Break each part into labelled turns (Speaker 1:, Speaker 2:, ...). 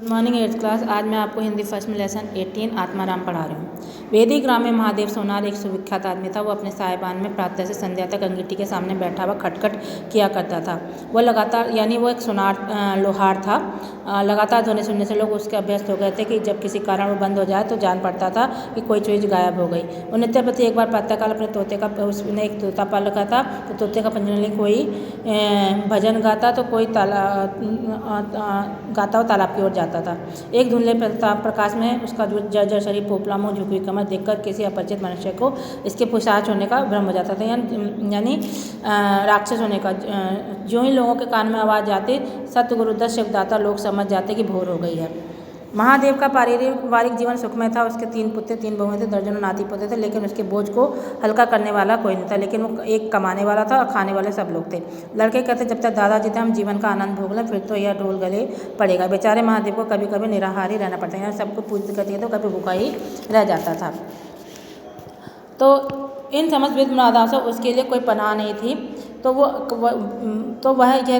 Speaker 1: Good morning 8th class. आज मैं आपको हिंदी फर्स्ट में लेसन 18 आत्माराम पढ़ा रही हूँ। वैदिक ग्राम में महादेव सोनार एक सुविख्यात आदमी था। वो अपने साहिबान में प्रातः से संध्या तक अंगीठी के सामने बैठा हुआ खटखट किया करता था। वो लगातार वो एक सोनार लोहार था। लगातार ध्वनि सुनने से लोग उसके अभ्यस्त हो गए थे कि जब किसी कारण वो बंद हो जाए तो जान पड़ता था कि कोई चीज़ गायब हो गई। वो नित्य प्रति एक बार प्रातःकाल अपने तोते का उसने एक तोता पाल रखा था, तो तोते का पंजरे लिए कोई भजन गाता तो कोई गाता हुआ तालाब की ओर जाता था। एक धुंधले प्रकाश में उसका जो जर्जर शरीर, पोपला मुँह, झुकी हुई कमर देखकर किसी अपरिचित मनुष्य को इसके पिशाच होने का भ्रम हो जाता था, यानी राक्षस होने का। जो ही लोगों के कान में आवाज़ आती, सत्य गुरुदत्त शिवदाता, लोग समझ जाते कि भोर हो गई है। महादेव का पारिवारिक जीवन सुखमय था। उसके 3 पुत्र 3 बहुएं थे, दर्जनों नाती पोते थे, लेकिन उसके बोझ को हल्का करने वाला कोई नहीं था। लेकिन वो एक कमाने वाला था और खाने वाले सब लोग थे। लड़के कहते, जब तक दादाजी थे हम जीवन का आनंद भोग लें, फिर तो यह ढोल गले पड़ेगा। बेचारे महादेव को कभी कभी निराहार ही रहना पड़ता है, सबको पूजते करती है तो कभी भूखा ही रह जाता था। तो इन समस्त विध मुरादाओं से उसके लिए कोई पनाह नहीं थी। तो वह यह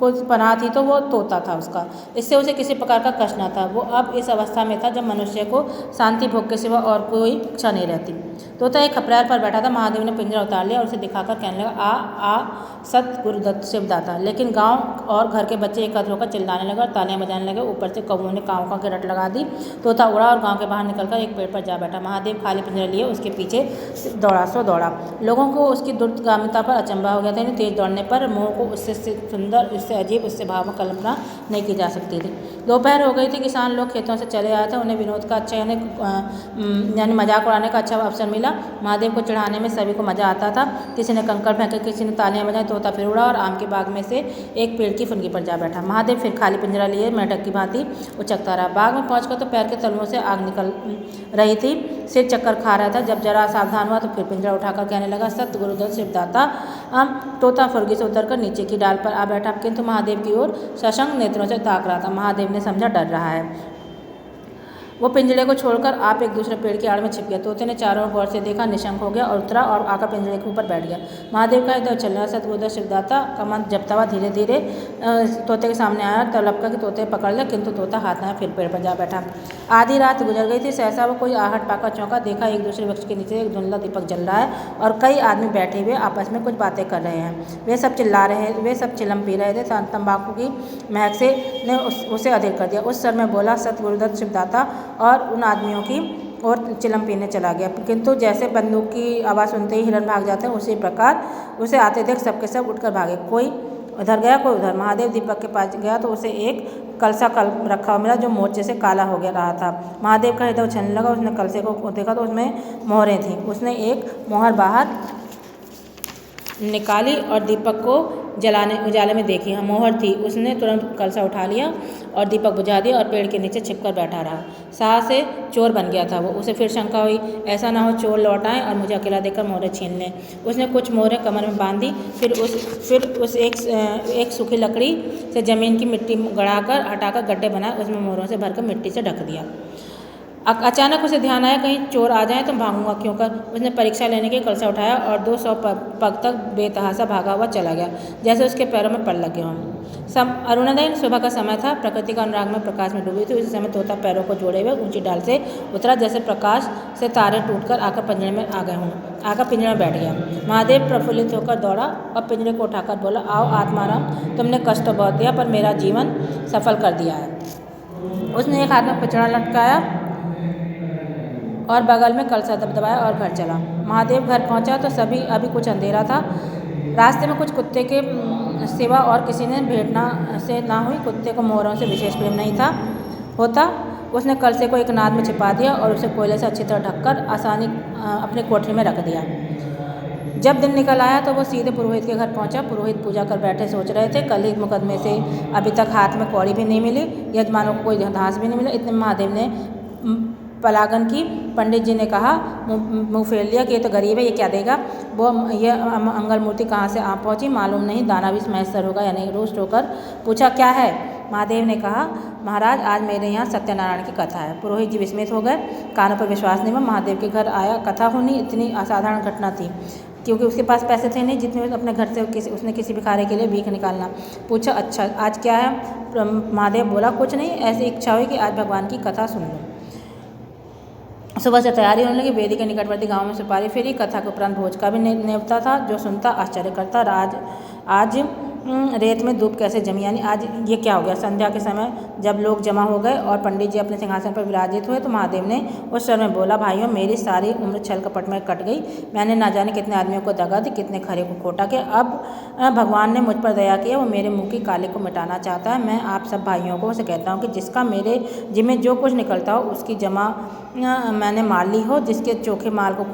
Speaker 1: कोई पनाह थी तो वो तोता था उसका। इससे उसे किसी प्रकार का कष्ट न था। वो अब इस अवस्था में था जब मनुष्य को शांति भोग के सिवा और कोई इच्छा नहीं रहती। तोता एक खपरार पर बैठा था। महादेव ने पिंजरा उतार लिया और उसे दिखाकर कहने लगा, आ सत गुरुदत्त शिवदाता। लेकिन गांव और घर के बच्चे एकत्र होकर चिल्लाने लगे और तालियां बजाने लगे। ऊपर से कौवों ने काँव काँव के रट लगा दी। तोता उड़ा और गाँव के बाहर निकलकर एक पेड़ पर जा बैठा। महादेव खाली पिंजरा लिए उसके पीछे दौड़ा। लोगों को उसकी दुर्गामिता पर अचंभा हो गया था। तेज दौड़ने पर मोह को उससे सुंदर, उससे अजीब, उससे भावुक कल्पना नहीं की जा सकती थी। दोपहर हो गई थी। किसान लोग खेतों से चले आए थे। उन्हें विनोद का अच्छा यानी मजाक उड़ाने का अच्छा अवसर मिला। महादेव को चढ़ाने में सभी को मजा आता था। किसी ने कंकड़ फेंके, किसी ने तालियां बजाई। तोता फिर उड़ा और आम के बाग में से एक पेड़ की फुनगी पर जा बैठा। महादेव फिर खाली पिंजरा लिए मेंढक की भांति उचकता रहा। बाग में पहुंचकर तो पैर के तलुओं से आग निकल रही थी, सिर चक्कर खा रहा था। जब जरा सावधान हुआ तो फिर पिंजरा उठाकर कहने लगा, सत्य गुरुदत्त शिवदाता। तोता फुर्गी से उतरकर नीचे की डाल पर आ बैठा, किंतु महादेव की ओर सशंक नेत्रों से ताक रहा था। महादेव ने समझा डर रहा है। वो पिंजरे को छोड़कर आप एक दूसरे पेड़ की आड़ में छिप गया। तोते ने चारों ओर गौर से देखा, निशंक हो गया और उतरा और आकर पिंजरे के ऊपर बैठ गया। महादेव का इधर चलना सतगुरुदत्त शिवदाता का मन जपता हुआ धीरे धीरे तोते के सामने आया। तब लपका कि तोते पकड़ लिया, किंतु तोता हाथ में फिर पेड़ पर जा बैठा। आधी रात गुजर गई थी। सहसा वो कोई आहट पाकर चौंका। देखा एक दूसरे वृक्ष के नीचे एक धुंधला दीपक जल रहा है और कई आदमी बैठे हुए आपस में कुछ बातें कर रहे हैं। वे सब चिल्ला रहे, वे सब चिलम पी रहे थे। तंबाकू की महक से ने उसे अधीर कर दिया। उस सर में बोला, सत्य गुरुदत्त शिवदाता, और उन आदमियों की और चिलम पीने चला गया। किंतु जैसे बंदूक की आवाज़ सुनते ही हिरन भाग जाते हैं, उसी प्रकार उसे आते देख सबके सब उठकर भागे। कोई उधर गया, कोई उधर। महादेव दीपक के पास गया तो उसे एक कलसा रखा मिला जो मोर्चे से काला हो गया रहा था। महादेव का हृदय उछलने लगा। उसने कलसे को देखा तो उसमें मोहरें थीं। उसने एक मोहर बाहर निकाली और दीपक को उजाले में देखी। हाँ, मोहर थी। उसने तुरंत कलसा उठा लिया और दीपक बुझा दिया और पेड़ के नीचे छिपकर बैठा रहा। साहस से चोर बन गया था वो। उसे फिर शंका हुई, ऐसा ना हो चोर लौट आए और मुझे अकेला देखकर मोहरें छीन लें। उसने कुछ मोहरें कमर में बांध दी। फिर उस एक सूखी लकड़ी से जमीन की मिट्टी गड़ाकर हटाकर गड्ढे बनाए, उसमें मोहरों से भरकर मिट्टी से ढक दिया। अचानक उसे ध्यान आया, कहीं चोर आ जाए तो भागूंगा क्यों कर। उसने परीक्षा लेने के कलसा उठाया और 200 पग तक बेतहासा भागा हुआ चला गया, जैसे उसके पैरों में पड़ लगे हों। अरुणोदय सुबह का समय था। प्रकृति का अनुराग में प्रकाश में डूबी थी। उसी समय तोता पैरों को जोड़े हुए ऊंची डाल से उतरा, जैसे प्रकाश से तारे टूटकर आकर पिंजरे में आ गए हों। आकर पिंजरे में बैठ गया। महादेव प्रफुल्लित होकर दौड़ा और पिंजरे को उठाकर बोला, आओ आत्माराम, तुमने कष्ट तो बहुत दिया पर मेरा जीवन सफल कर दिया है। उसने एक हाथ में पिंजरा लटकाया और बगल में कलसा दबाया और घर चला। महादेव घर पहुंचा तो अभी कुछ अंधेरा था। रास्ते में कुछ कुत्ते के सिवा और किसी ने भेंट से ना हुई। कुत्ते को मोहरों से विशेष प्रेम नहीं था होता। उसने कलसे को एक नाद में छिपा दिया और उसे कोयले से अच्छी तरह ढककर अपनी कोठरी में रख दिया। जब दिन निकल आया तो वो सीधे पुरोहित के घर पहुंचा। पुरोहित पूजा कर बैठे सोच रहे थे, कल ही मुकदमे से अभी तक हाथ में कौड़ी भी नहीं मिली, यजमानों को कोई घास भी नहीं मिला। इतने महादेव ने पलागन की। पंडित जी ने कहा, मुँह फेर लिया कि ये तो गरीब है, ये क्या देगा। वो ये अंगल मूर्ति कहाँ से आ पहुँची मालूम नहीं, दाना भी मैसर होगा या नहीं। रुष्ट होकर पूछा, क्या है। महादेव ने कहा, महाराज आज मेरे यहाँ सत्यनारायण की कथा है। पुरोहित जी विस्मित हो गए, कानों पर विश्वास नहीं हुआ। महादेव के घर आया, कथा होनी इतनी असाधारण घटना थी। क्योंकि उसके पास पैसे थे नहीं जितने अपने घर से उसने किसी भिखारी के लिए भीख निकालना। पूछा, अच्छा आज क्या है? महादेव बोला, कुछ नहीं, ऐसी इच्छा हुई कि आज भगवान की कथा सुन लूँ। सुबह से तैयारी होने लगी। वेदी के निकटवर्ती गांव में सुपारी फेरी। कथा के उपरांत भोज का भी नेवता था। जो सुनता आश्चर्य करता। आज रेत में धूप कैसे जमी, यानी आज ये क्या हो गया। संध्या के समय जब लोग जमा हो गए और पंडित जी अपने सिंहासन पर विराजित हुए तो महादेव ने उस स्वर में बोला, भाइयों मेरी सारी उम्र छल कपट में कट गई। मैंने ना जाने कितने आदमियों को दगा दी, कितने खरे को खोटा किया। अब भगवान ने मुझ पर दया किया, वो मेरे मुँह की काली को मिटाना चाहता है। मैं आप सब भाइयों को उसे कहता हूँ कि जिसका मेरे जिम्मे जो कुछ निकलता हो उसकी जमा मैंने मार ली हो, जिसके चोखे माल को